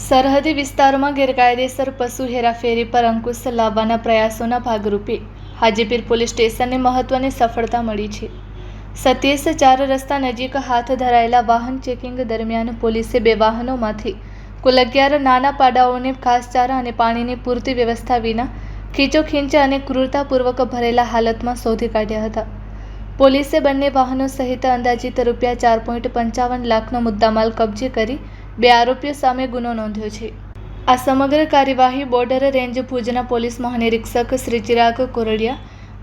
સરહદી વિસ્તારોમાં ગેરકાયદેસર પશુ હેરાફેરી પર અંકુશ લાવવાના પ્રયાસોના ભાગરૂપે હાજીપીર પોલીસ સ્ટેશનને મહત્વની સફળતા મળી છે। સતીશ 4 રસ્તા નજીક હાથ ધરાયેલા વાહન ચેકિંગ દરમિયાન પોલીસે 2 વાહનોમાંથી કુલ 11 નાના પાડાઓને ઘાસચારા અને પાણીની પૂરતી વ્યવસ્થા વિના ખીચોખીંચ અને ક્રૂરતાપૂર્વક ભરેલા હાલતમાં શોધી કાઢ્યા હતા। પોલીસે બંને વાહનો સહિત અંદાજિત રૂપિયા 4.55 લાખનો મુદ્દામાલ કબજે કરી 2 આરોપીઓ સામે ગુનો નોંધ્યો છે। આ સમગ્ર કાર્યવાહી બોર્ડર રેન્જ ભુજના પોલીસ મહાનિરીક્ષક શ્રી ચિરાગ કોરડિયા,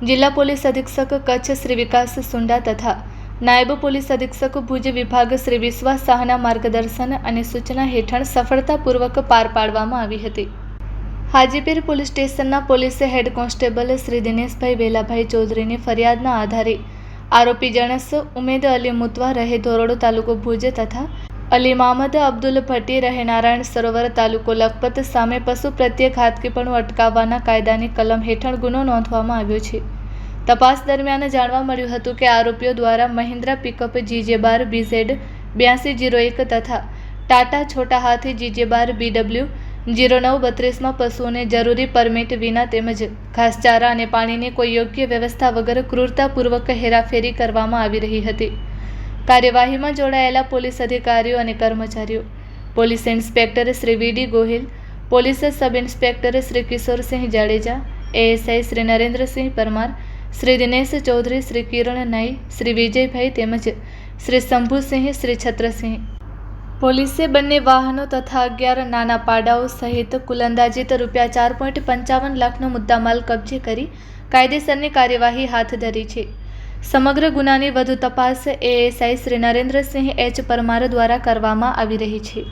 જિલ્લા પોલીસ અધિક્ષક કચ્છ શ્રી વિકાસ સુંડા તથા નાયબ પોલીસ અધિક્ષક ભુજ વિભાગ શ્રી વિશ્વાસ શાહના માર્ગદર્શન અને સૂચના હેઠળ સફળતાપૂર્વક પાર પાડવામાં આવી હતી। હાજીપીર પોલીસ સ્ટેશનના police head constable Shri Dineshbhai Velabhai ચૌધરીની ફરિયાદના આધારે આરોપી જણસ ઉમેદ અલી મુતવા રહે ધોરડો તાલુકો ભુજ તથા અલી મામદ અબ્દુલ ભટ્ટી રહે નારાયણ સરોવર તાલુકો લખપત સામે પશુ પ્રત્યે ઘાતકીપણું અટકાવવાના કાયદાની કલમ હેઠળ ગુનો નોંધવામાં આવ્યો છે। તપાસ દરમિયાન જાણવા મળ્યું હતું કે આરોપીઓ દ્વારા મહિન્દ્રા પિકઅપ GJ12 BZ 8201 તથા ટાટા છોટા હાથી GJ12 BW 0932માં પશુઓને જરૂરી પરમિટ વિના તેમજ ઘાસચારા અને પાણીની કોઈ યોગ્ય વ્યવસ્થા વગર ક્રૂરતાપૂર્વક હેરાફેરી કરવામાં આવી રહી હતી। કાર્યવાહીમાં જોડાયેલા પોલીસ અધિકારીઓ અને કર્મચારીઓ, police inspector Shri VD Gohil, police sub inspector Shri Kishorsinh Jadeja, ASI Shri Narendrasinh Parmar, Shri Dinesh Chaudhary, Shri Kiran Nai, Shri Vijaybhai તેમજ શ્રી શંભુસિંહ, શ્રી છત્રસિંહ। પોલીસે બંને વાહનો તથા 11 નાના પાડાઓ સહિત કુલ અંદાજિત રૂપિયા 4.55 લાખનો મુદ્દામાલ કબજે કરી કાયદેસરની કાર્યવાહી હાથ ધરી છે। સમગ્ર ગુનાની વધુ તપાસ ASI શ્રી નરેન્દ્રસિંહ H પરમાર દ્વારા કરવામાં આવી રહી છે।